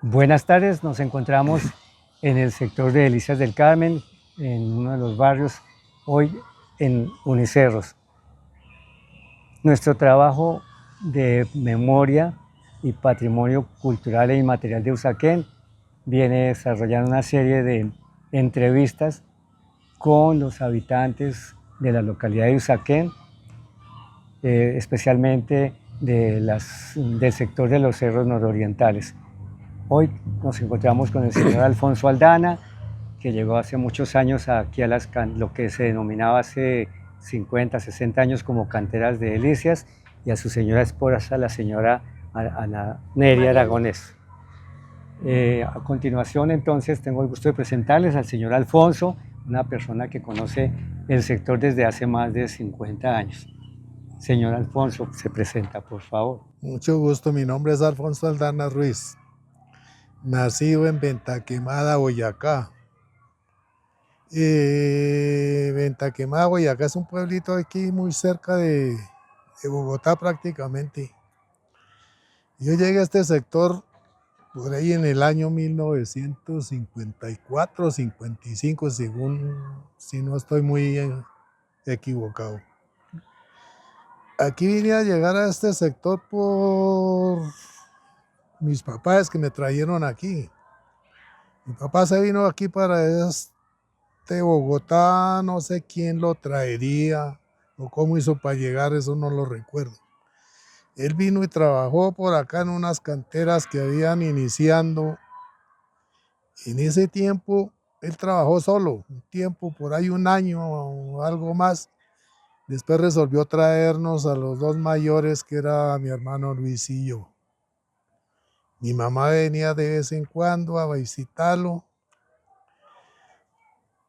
Buenas tardes, nos encontramos en el sector de Delicias del Carmen, en uno de los barrios, hoy en Unicerros. Nuestro trabajo de memoria y patrimonio cultural e inmaterial de Usaquén viene desarrollando una serie de entrevistas con los habitantes de la localidad de Usaquén, especialmente del sector de los cerros nororientales. Hoy nos encontramos con el señor Alfonso Aldana, que llegó hace muchos años aquí a lo que se denominaba hace 50, 60 años como canteras de delicias, y a su señora esposa, la señora Ana Neria Aragonés. A continuación, entonces, tengo el gusto de presentarles al señor Alfonso, una persona que conoce el sector desde hace más de 50 años. Señor Alfonso, se presenta, por favor. Mucho gusto, mi nombre es Alfonso Aldana Ruiz, nacido en Ventaquemada, Boyacá. Ventaquemada, Boyacá es un pueblito aquí muy cerca de Bogotá prácticamente. Yo llegué a este sector por ahí en el año 1954, 55, si no estoy muy equivocado. Aquí vine a llegar a este sector por mis papás que me trajeron aquí. Mi papá se vino aquí para Bogotá, no sé quién lo traería o cómo hizo para llegar, eso no lo recuerdo. Él vino y trabajó por acá en unas canteras que habían iniciando. En ese tiempo él trabajó solo, un tiempo, por ahí un año o algo más. Después resolvió traernos a los dos mayores, que era mi hermano Luis y yo. Mi mamá venía de vez en cuando a visitarlo.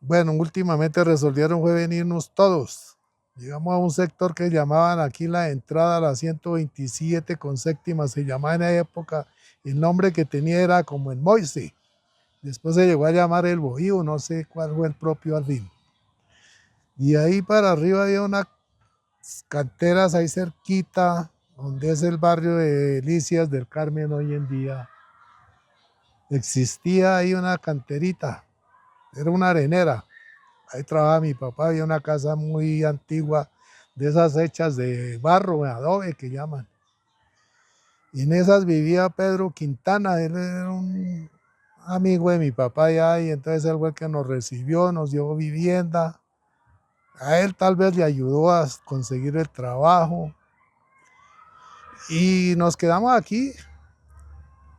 Bueno, últimamente resolvieron fue venirnos todos. Llegamos a un sector que llamaban aquí la entrada a la 127 con séptima, se llamaba en esa época, el nombre que tenía era como el Moise. Después se llegó a llamar el Bohío, no sé cuál fue el propio al fin. Y ahí para arriba había unas canteras ahí cerquita, donde es el barrio de Delicias del Carmen hoy en día. Existía ahí una canterita, era una arenera. Ahí trabajaba mi papá, había una casa muy antigua, de esas hechas de barro, de adobe que llaman. Y en esas vivía Pedro Quintana, él era un amigo de mi papá allá, y entonces él fue el que nos recibió, nos dio vivienda. A él tal vez le ayudó a conseguir el trabajo. Y nos quedamos aquí.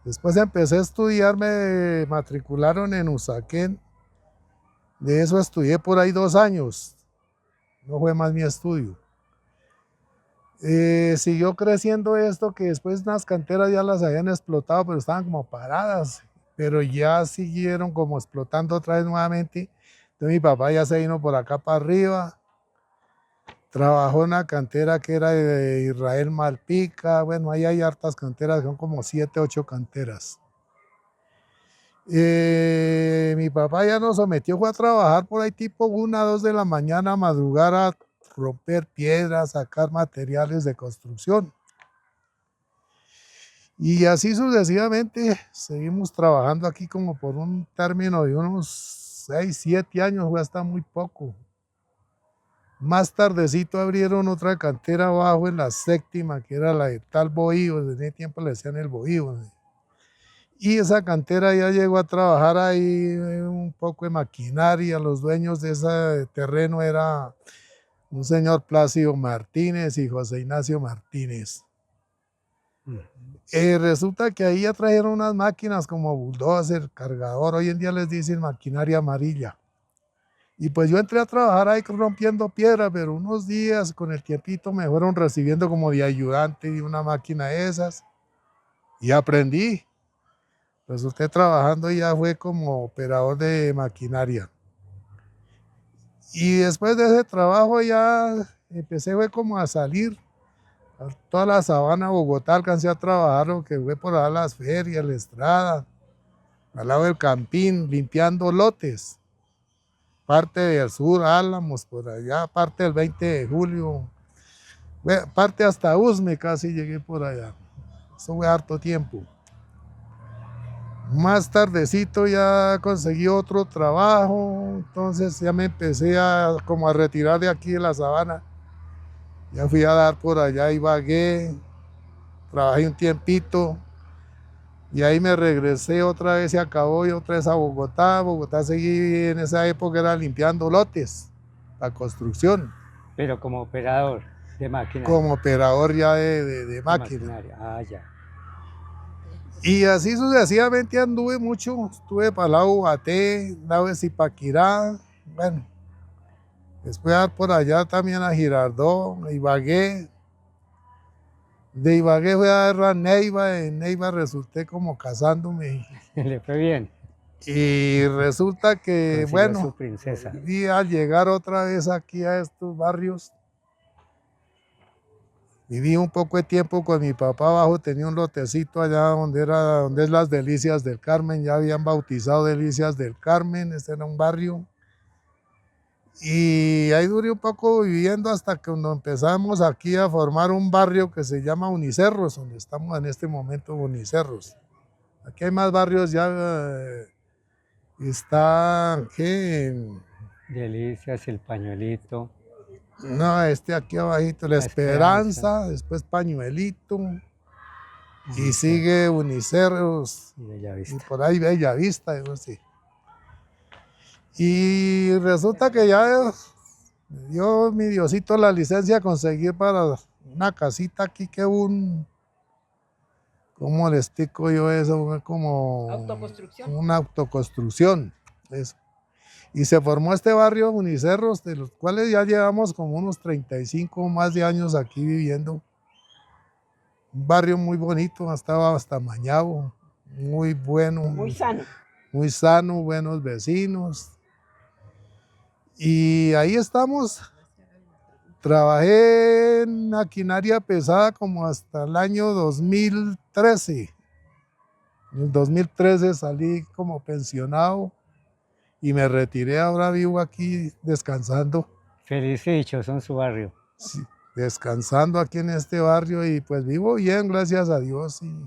Después empecé a estudiar, me matricularon en Usaquén. De eso estudié por ahí 2 años. No fue más mi estudio. Siguió creciendo esto, que después las canteras ya las habían explotado, pero estaban como paradas, pero ya siguieron como explotando otra vez nuevamente. Entonces mi papá ya se vino por acá para arriba, trabajó en una cantera que era de Israel Malpica. Bueno, ahí hay hartas canteras, son como 7, 8 canteras. Mi papá ya nos sometió, fue a trabajar por ahí tipo 1, 2 de la mañana, a madrugar, a romper piedras, sacar materiales de construcción. Y así sucesivamente seguimos trabajando aquí como por un término de unos 6, 7 años, fue hasta muy poco. Más tardecito abrieron otra cantera abajo en la séptima, que era la de tal Bohío, desde ese tiempo le decían el Bohío. Y esa cantera ya llegó a trabajar ahí un poco de maquinaria. Los dueños de ese terreno era un señor Plácido Martínez y José Ignacio Martínez. Resulta que ahí ya trajeron unas máquinas como bulldozer, cargador, hoy en día les dicen maquinaria amarilla. Y pues yo entré a trabajar ahí rompiendo piedra, pero unos días con el tiempito me fueron recibiendo como de ayudante de una máquina de esas y aprendí. Resulté trabajando y ya fue como operador de maquinaria. Y después de ese trabajo ya empecé fue como a salir a toda la sabana de Bogotá, alcancé a trabajar lo que fue por allá las ferias, la Estrada, al lado del Campín, limpiando lotes. Parte del sur, Álamos, por allá, parte del 20 de julio, parte hasta Usme casi llegué por allá. Eso fue harto tiempo. Más tardecito ya conseguí otro trabajo, entonces ya me empecé como a retirar de aquí de la sabana. Ya fui a dar por allá y Ibagué, trabajé un tiempito y ahí me regresé otra vez, se acabó y otra vez a Bogotá. Bogotá seguí en esa época, era limpiando lotes, la construcción, Pero como operador de maquinaria. como operador ya de De máquina. maquinaria, ah, ya. Y así sucesivamente anduve mucho, estuve para el lado de Ubaté, lado de Zipaquirá, bueno, después por allá también a Girardot, a Ibagué. De Ibagué fui a dar a Neiva, en Neiva resulté como casándome. Le fue bien. Y resulta que, Consiguió a su bueno, princesa. volví a llegar otra vez aquí a estos barrios. Viví un poco de tiempo con mi papá abajo, tenía un lotecito allá donde es las Delicias del Carmen, ya habían bautizado Delicias del Carmen, este era un barrio. Y ahí duré un poco viviendo hasta que cuando empezamos aquí a formar un barrio que se llama Unicerros, donde estamos en este momento, Unicerros. Aquí hay más barrios ya, está, ¿qué? Delicias, el pañuelito, No, este aquí abajito, La la esperanza Esperanza, después Pañuelito, y y sigue Unicerros, y Bellavista. por ahí Bellavista, algo así. Y resulta que ya me dio mi Diosito la licencia a conseguir para una casita aquí que ¿cómo le explico yo eso? Como Autoconstrucción. una autoconstrucción, eso. Y se formó este barrio Unicerros, de los cuales ya llevamos como unos 35 más de años aquí viviendo. Un barrio muy bonito, estaba hasta Mañabo, muy bueno, muy sano, buenos vecinos. Y ahí estamos. Trabajé en maquinaria pesada como hasta el año 2013. En el 2013 salí como pensionado y me retiré, ahora vivo aquí descansando. Feliz y dichoso en su barrio. Sí, descansando aquí en este barrio y pues vivo bien, gracias a Dios, y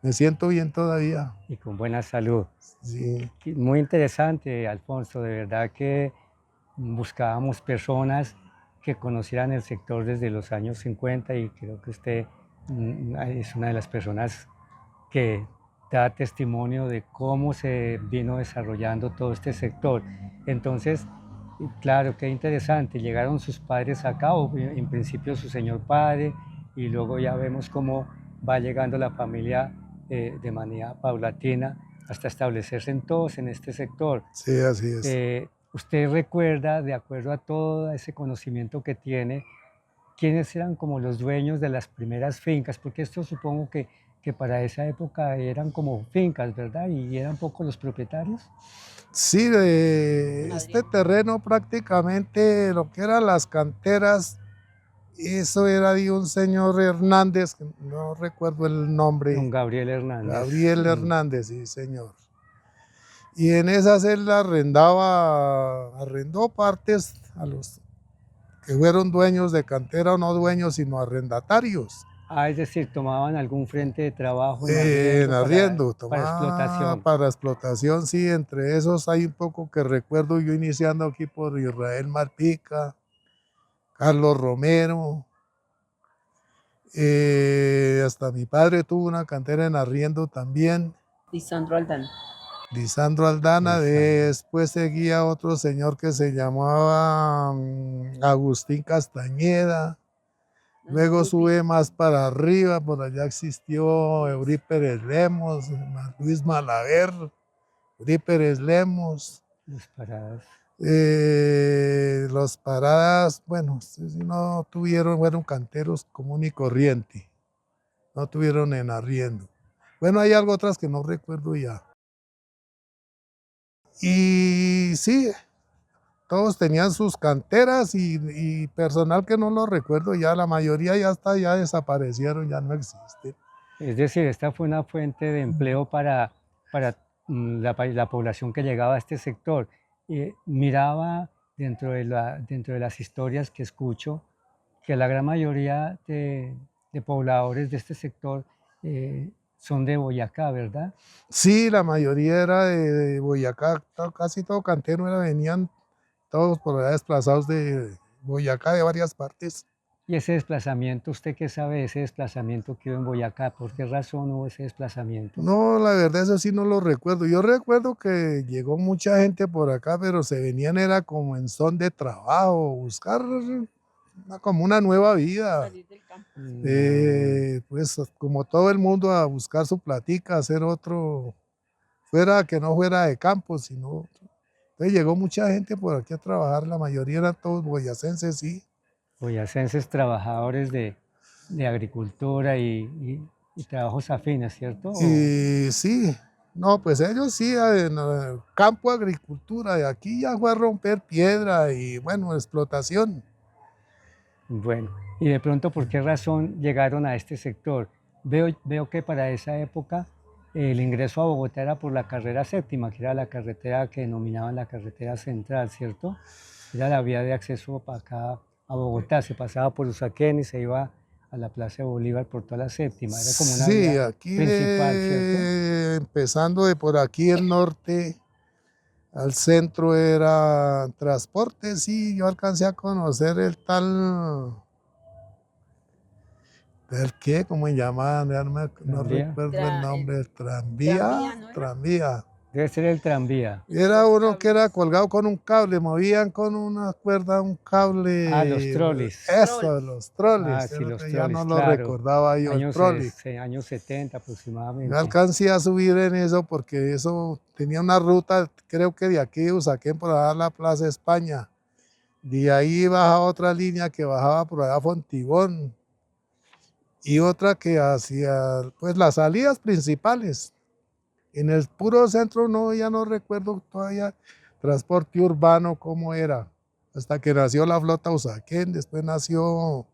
me siento bien todavía. Y con buena salud. Sí. Muy interesante, Alfonso, de verdad que buscábamos personas que conocieran el sector desde los años 50 y creo que usted es una de las personas que da testimonio de cómo se vino desarrollando todo este sector. Entonces, claro, qué interesante, llegaron sus padres acá, o en principio su señor padre, y luego ya vemos cómo va llegando la familia de manera paulatina hasta establecerse en todos en este sector. Sí, así es. ¿Usted recuerda, de acuerdo a todo ese conocimiento que tiene, quiénes eran como los dueños de las primeras fincas? Porque esto supongo que para esa época eran como fincas, ¿verdad? Y eran pocos los propietarios. Sí, de este terreno prácticamente lo que eran las canteras, eso era de un señor Hernández, que no recuerdo el nombre, Don Gabriel Hernández. Gabriel Hernández, sí señor. Y en esas él arrendó partes a los que fueron dueños de cantera, o no dueños, sino arrendatarios. Ah, es decir, tomaban algún frente de trabajo En arriendo, para explotación. para explotación, sí, entre esos hay un poco que recuerdo yo iniciando aquí por Israel Malpica, Carlos Romero, hasta mi padre tuvo una cantera en arriendo también. Lisandro Aldana. Lisandro Aldana, después seguía otro señor que se llamaba Agustín Castañeda. Luego sube más para arriba, por allá existió Euríperes Lemos, Luis Malaver, Euríperes Lemos. Los Paradas. Los Paradas, bueno, si no tuvieron, fueron canteros común y corriente, no tuvieron en arriendo. Bueno, hay algo otras que no recuerdo ya. Y sí, todos tenían sus canteras y personal que no lo recuerdo ya, la mayoría ya desaparecieron, ya no existen. Es decir, esta fue una fuente de empleo para la población que llegaba a este sector. Miraba dentro de las historias que escucho que la gran mayoría de pobladores de este sector son de Boyacá, ¿verdad? Sí, la mayoría era de Boyacá, casi todo cantero era, venían todos por allá desplazados de Boyacá, de varias partes. Y ese desplazamiento, ¿usted qué sabe de ese desplazamiento que hubo en Boyacá? ¿Por qué razón hubo ese desplazamiento? No, la verdad, eso sí no lo recuerdo. Yo recuerdo que llegó mucha gente por acá, pero se venían, era como en son de trabajo, buscar como una nueva vida. Salir del campo. Pues como todo el mundo a buscar su platica, hacer otro, fuera que no fuera de campo, sino... Entonces llegó mucha gente por aquí a trabajar, la mayoría eran todos boyacenses, sí. Boyacenses trabajadores de agricultura y trabajos afines, ¿cierto? Y sí, no, pues ellos sí, en el campo agricultura, y aquí ya fue a romper piedra y bueno, explotación. Bueno, y de pronto, ¿por qué razón llegaron a este sector? Veo que para esa época el ingreso a Bogotá era por la carrera séptima, que era la carretera que denominaban la carretera central, ¿cierto? Era la vía de acceso para acá a Bogotá, se pasaba por Usaquén y se iba a la Plaza de Bolívar por toda la séptima, era como una Sí, vía aquí principal, ¿cierto? empezando de por aquí el norte al centro era transporte, sí, yo alcancé a conocer el tal, ¿el qué? ¿Cómo se llamaba? Ya no Tranvía. recuerdo el nombre, el tranvía, Tranvía, ¿no era? tranvía. Debe ser el tranvía. Era Los uno que era cables. colgado con un cable, movían con una cuerda un Ah, los cable. trolis. Eso, Trolis. los Ah, troles. sí, los Ya no trolis, lo claro. recordaba yo, el troli. Años 70 Yo aproximadamente. alcancé a subir en eso porque eso tenía una ruta, creo que de aquí de Usaquén por allá a la Plaza España. De ahí bajaba otra línea que bajaba por allá a Fontibón y otra que hacia pues las salidas principales. En el puro centro no, ya no recuerdo todavía transporte urbano cómo era. Hasta que nació la flota Usaquén, después nació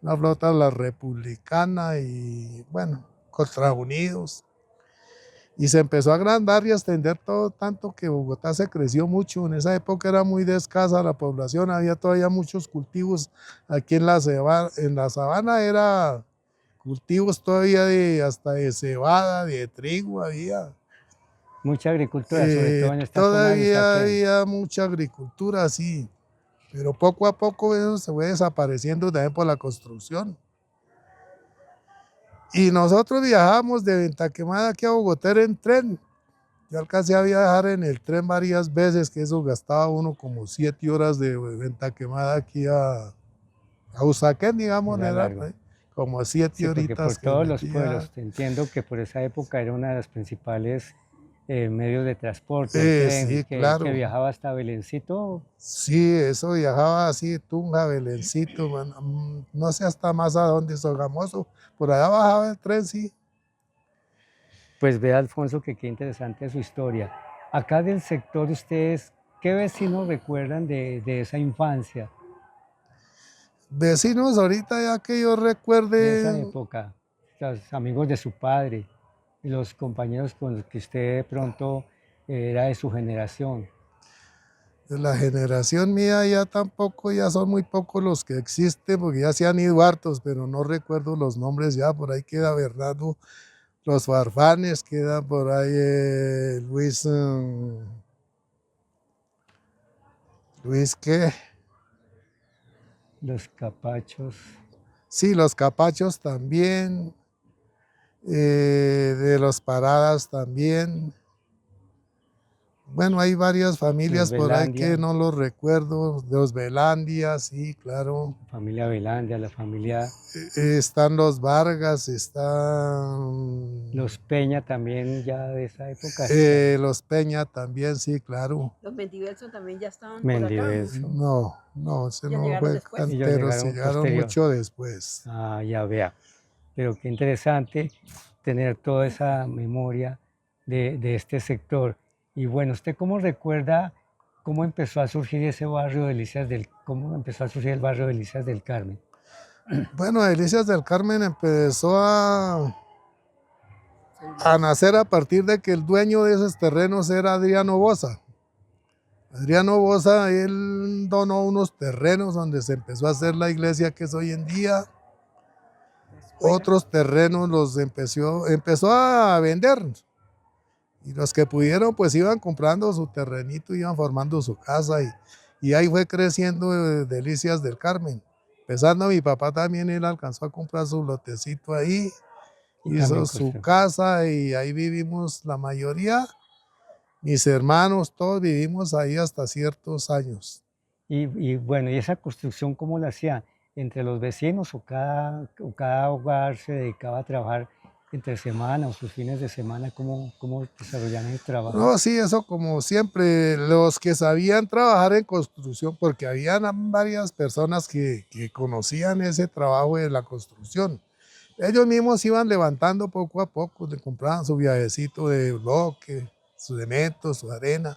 la flota La Republicana y bueno, contra Unidos. Y se empezó a agrandar y a extender todo, tanto que Bogotá se creció mucho. En esa época era muy escasa la población, había todavía muchos cultivos. Aquí en la sabana era cultivos todavía hasta de cebada, de trigo había. Mucha agricultura, sobre todo en esta zona de Todavía Usaquén. había mucha agricultura, sí, pero poco a poco eso se fue desapareciendo también por la construcción. Y nosotros viajábamos de Ventaquemada aquí a Bogotá en tren. Yo alcancé a viajar en el tren varias veces, que eso gastaba uno como 7 horas de Ventaquemada aquí a Usaquén, digamos, Era era largo. como 7 horitas Por que todos los metía. pueblos. Entiendo que por esa época era una de las principales medios de transporte, el tren Sí, que claro. viajaba hasta Belencito. Sí, eso viajaba así, Tunja, Belencito, no sé hasta más a dónde, Sogamoso, por allá bajaba el tren, sí. Pues ve, Alfonso, que qué interesante su historia. Acá del sector, ustedes, ¿qué vecinos recuerdan de esa infancia, Vecinos, ahorita ya que yo de esa recuerde, época? Los amigos de su padre y los compañeros con los que usted de pronto era de su generación. de la generación mía ya tampoco, ya son muy pocos los que existen, porque ya se han ido hartos, pero no recuerdo los nombres ya, por ahí queda Bernardo, los Farfanes, queda por ahí Luis, Luis, ¿qué? Los capachos. Sí, los Capachos también, de los Paradas también. Bueno, hay varias Los familias por ahí que Velandia, no los recuerdo, de los Velandia, sí, claro. familia Velandia, la familia Están los Vargas, están Los Peña también ya de esa época, los Peña también, sí, claro. Los Mentiverso también ya estaban por acá. Mendiverso, No, no, ese Ya no llegaron fue después. ellos cantero, se llegaron llegaron posterior. mucho después. Ah, ya vea. Pero qué interesante tener toda esa memoria de este sector. Y bueno, ¿usted cómo recuerda cómo empezó a surgir ese barrio de cómo empezó a surgir el barrio de Delicias del Carmen? Bueno, Delicias del Carmen empezó a nacer a partir de que el dueño de esos terrenos era Adriano Boza. Adriano Boza, él donó unos terrenos donde se empezó a hacer la iglesia que es hoy en día. otros terrenos los empezó a vender. Y los que pudieron, pues iban comprando su terrenito, iban formando su casa y ahí fue creciendo Delicias del Carmen. Empezando mi papá también, él alcanzó a comprar su lotecito ahí, Y hizo también su construyó. casa y ahí vivimos la mayoría. Mis hermanos, todos vivimos ahí hasta ciertos años. Y bueno, ¿y esa construcción cómo la hacían? ¿Entre los vecinos o cada hogar se dedicaba a trabajar entre semana o sus fines de semana? ¿Cómo desarrollaban el trabajo? No, sí, eso como siempre, los que sabían trabajar en construcción, porque habían varias personas que conocían ese trabajo de la construcción. Ellos mismos iban levantando poco a poco, le compraban su viajecito de bloque, su cemento, su arena.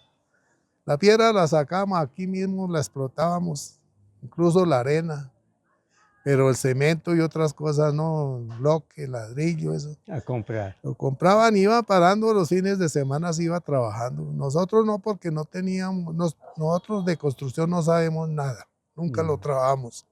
La piedra la sacábamos aquí mismo, la explotábamos, incluso la arena, pero el cemento y otras cosas no, bloque, ladrillo, eso. A comprar. Lo compraban, iba parando los fines de semana, se iba trabajando. Nosotros no, porque no teníamos, nosotros de construcción no sabemos nada, nunca lo Mm. trabajamos.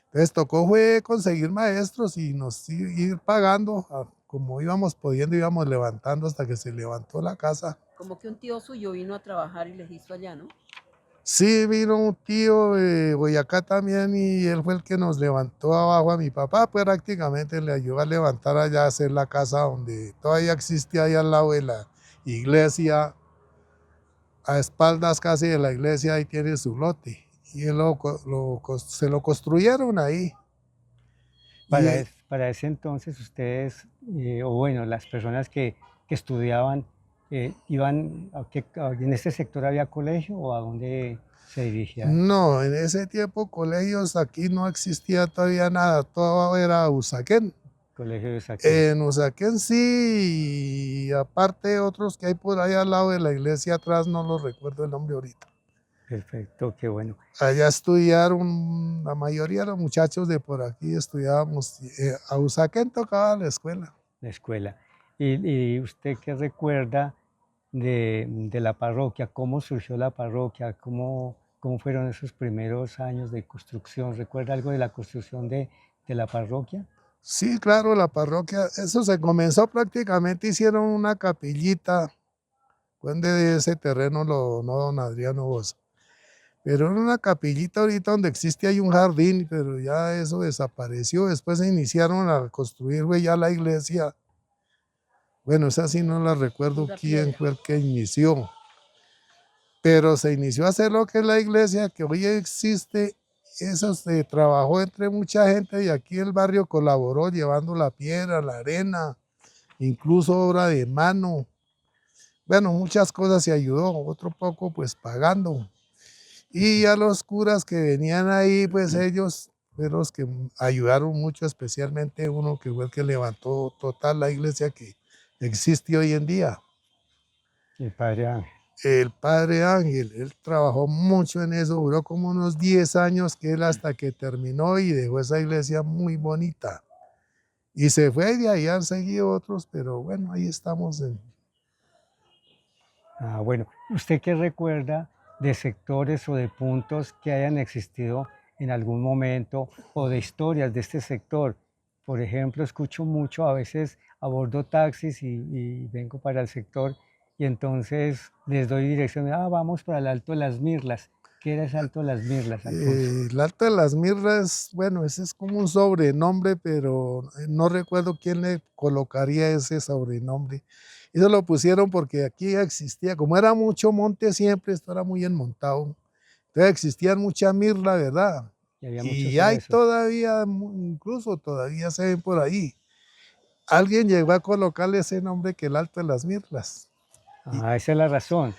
Entonces tocó fue conseguir maestros y nos ir pagando, como íbamos pudiendo, íbamos levantando hasta que se levantó la casa. Como que un tío suyo vino a trabajar y les hizo allá, ¿no? Sí, vino un tío de Boyacá también y él fue el que nos levantó abajo a mi papá, pues prácticamente le ayudó a levantar allá, a hacer la casa donde todavía existía ahí al lado de la iglesia, a espaldas casi de la iglesia, ahí tiene su lote. Y él se lo construyeron ahí. Y Para ese entonces ustedes, o bueno, las personas que estudiaban, ¿iban en este sector había colegio o a dónde se dirigían? no, en ese tiempo colegios aquí no existía todavía nada, todo era Usaquén. Colegio de Saquén. En Usaquén sí, y aparte otros que hay por ahí al lado de la iglesia atrás, no los recuerdo el nombre ahorita. Perfecto, qué bueno. Allá estudiaron, la mayoría de los muchachos de por aquí estudiábamos, a Usaquén tocaba la escuela. La escuela. Y usted qué recuerda de la parroquia? ¿Cómo surgió la parroquia? ¿Cómo fueron esos primeros años de construcción? ¿Recuerda algo de la construcción de la parroquia? Sí, claro, la parroquia, eso se comenzó prácticamente, hicieron una capillita, fue de ese terreno, no don Adriano Boza. Pero era una capillita ahorita donde existe hay un jardín, pero ya eso desapareció. Después se iniciaron a construir, güey, ya la iglesia. Bueno, esa sí no la recuerdo Pura quién piedra. fue el que inició, pero se inició a hacer lo que es la iglesia, que hoy existe. Eso se trabajó entre mucha gente y aquí el barrio colaboró llevando la piedra, la arena, incluso obra de mano. Bueno, muchas cosas se ayudó, otro poco pues pagando. Y a los curas que venían ahí, pues ellos fueron los que ayudaron mucho, especialmente uno que fue el que levantó total la iglesia que existe hoy en día. El padre Ángel. El padre Ángel, él trabajó mucho en eso, duró como unos 10 años que él hasta que terminó y dejó esa iglesia muy bonita. Y se fue y de ahí han seguido otros, pero bueno, ahí estamos. Ah, bueno, ¿usted qué recuerda de sectores o de puntos que hayan existido en algún momento o de historias de este sector? Por ejemplo, escucho mucho, a veces abordo taxis y vengo para el sector y entonces les doy dirección, vamos para el Alto de las Mirlas. ¿Qué era ese Alto de las Mirlas, Alfonso? El Alto de las Mirras, bueno, ese es como un sobrenombre, pero no recuerdo quién le colocaría ese sobrenombre. Eso lo pusieron porque aquí ya existía, como era mucho monte siempre, esto era muy enmontado. Entonces existían mucha mirla, ¿verdad? Y había muchos Y hay cerezos. todavía, incluso todavía se ven por ahí. Alguien llegó a colocarle ese nombre que el Alto de las Mirlas. Y, Esa es la razón,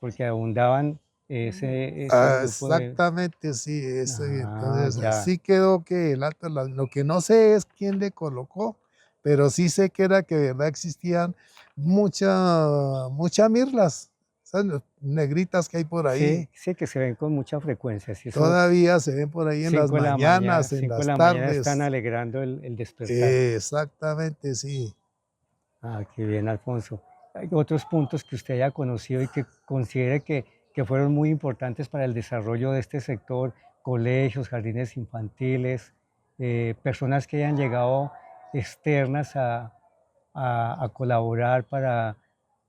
porque abundaban ese grupo de... exactamente, sí, entonces Ya. así quedó que el Alto de las... Lo que no sé es quién le colocó, pero sí sé que era que de verdad existían muchas mirlas, esas negritas que hay por ahí. Sí, sí, que se ven con mucha frecuencia. Si eso, Todavía se ven por ahí en las 5 de la mañana, mañanas, en 5 de las la mañana están tardes. alegrando el despertar. Exactamente, sí. Qué bien, Alfonso. ¿Hay otros puntos que usted haya conocido y que considere que fueron muy importantes para el desarrollo de este sector? Colegios, jardines infantiles, personas que hayan llegado externas a colaborar para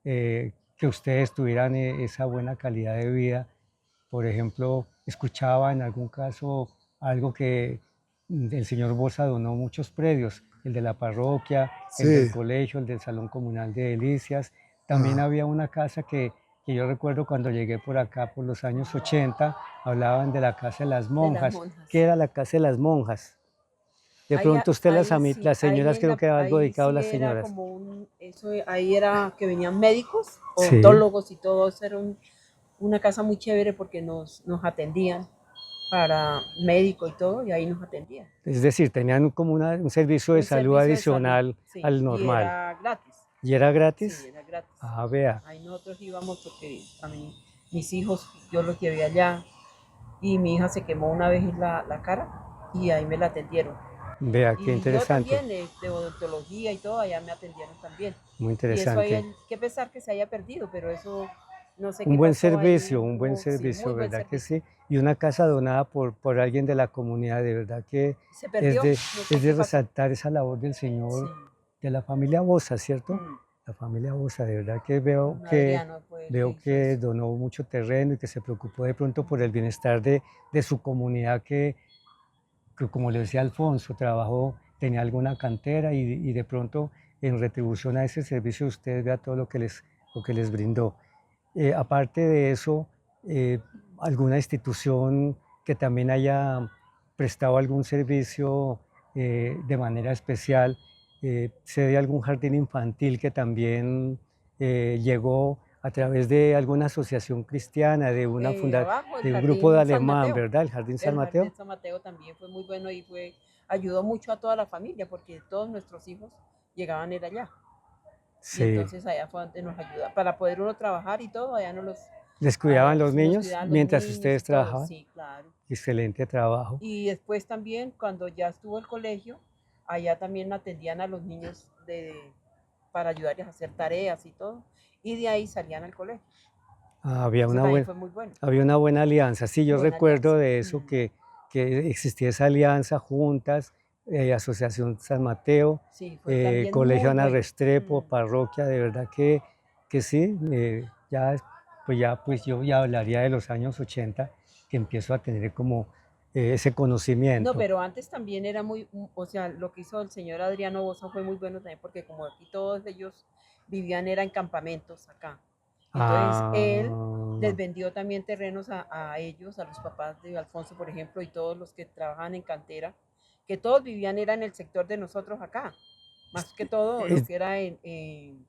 que ustedes tuvieran esa buena calidad de vida. Por ejemplo, escuchaba en algún caso algo que el señor Bosa donó muchos predios, el de la parroquia, el del Sí, colegio, el del Salón Comunal de Delicias. También ah, había una casa que yo recuerdo cuando llegué por acá por los años 80, hablaban de la Casa de las de las Monjas. ¿Qué monjas. era la Casa de las Monjas? De Ahí, pronto usted, ahí sí, las señoras, creo que era algo ahí dedicado a sí las era señoras. como eso, ahí era que venían médicos, Sí, odontólogos y todo, eso era una casa muy chévere porque nos atendían para médico y todo, y ahí nos atendían. es decir, tenían como un servicio de Un salud servicio de salud, adicional sí, al y normal. era gratis. ¿Y era Sí, gratis? era gratis. Ah, vea, Ahí nosotros íbamos porque a mí, mis hijos, yo los llevé allá y mi hija se quemó una vez la cara y ahí me la atendieron. vea, qué Y yo interesante, también, de odontología y todo, allá me atendieron también. muy Y eso hay interesante. que pesar que se haya perdido, pero eso no sé qué pasó ahí. Un buen Hubo, sí, muy servicio, buen ¿verdad que servicio. sí? Y una casa donada por alguien de la comunidad, de verdad que Se perdió, no sé es de qué pasó. resaltar esa labor del Sí. Señor, de la familia Bosa, ¿cierto? Mm. La familia Bosa, de verdad que Adriano fue el que veo hizo que eso. donó mucho terreno y que se preocupó de pronto por el bienestar de su comunidad que como le decía Alfonso, trabajó, tenía alguna cantera y de pronto en retribución a ese servicio usted vea todo lo que les brindó. Aparte de eso, eh, alguna institución que también haya prestado algún servicio de manera especial, sé de algún jardín infantil que también llegó a través de alguna asociación cristiana, Abajo, el de un grupo de Jardín San alemán, Mateo. ¿verdad? El Jardín San El Mateo. Jardín San Mateo también fue muy bueno y ayudó mucho a toda la familia porque todos nuestros hijos llegaban a ir allá. Y Sí. entonces allá fue donde nos ayuda. Para poder uno trabajar y todo, ¿Les cuidaban los nos niños cuidaban los mientras niños y ustedes todo. trabajaban? Sí, claro. Excelente trabajo. Y después también, cuando ya estuvo el colegio, allá también atendían a los niños para ayudarles a hacer tareas y todo. Y de ahí salían al colegio. Ah, Eso también fue muy bueno. había una buena alianza. Sí, yo Buena recuerdo alianza. de eso, que existía esa alianza juntas, Asociación San Mateo, Sí, fue también Colegio muy Ana bueno. Restrepo, parroquia, de verdad que sí. Pues yo ya hablaría de los años 80, que empiezo a tener como ese No, conocimiento. pero antes también era o sea, lo que hizo el señor Adriano Bosa fue muy bueno también porque como aquí todos ellos vivían era en campamentos acá. Entonces él les Ah, vendió también terrenos a ellos, a los papás de Alfonso, por ejemplo, y todos los que trabajan en cantera, que todos vivían era en el sector de nosotros acá, más que todo lo es- que era en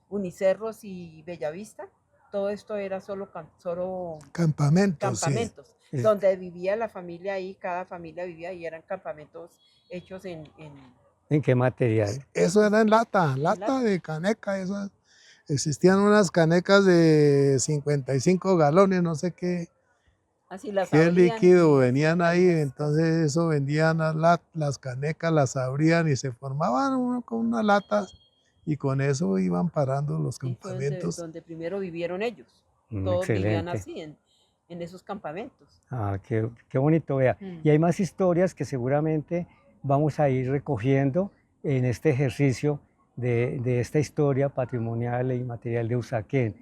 Unicerros y Bellavista, todo esto era solo campamentos, sí. campamentos, es- donde vivía la familia ahí, cada familia vivía y eran campamentos hechos ¿En qué material? Eso era en lata, en lata lata. de caneca. Eso, existían unas canecas de 55 galones, no sé Así las qué abrían líquido y así venían ahí ahí. Entonces eso vendían las canecas, las abrían y se formaban con una lata y con eso iban parando los sí, fue donde, campamentos. donde primero vivieron ellos. Todos vivían Excelente. así, en esos campamentos. Ah, qué bonito, vea. Mm. Y hay más historias que seguramente vamos a ir recogiendo en este ejercicio de esta historia patrimonial e inmaterial de Usaquén.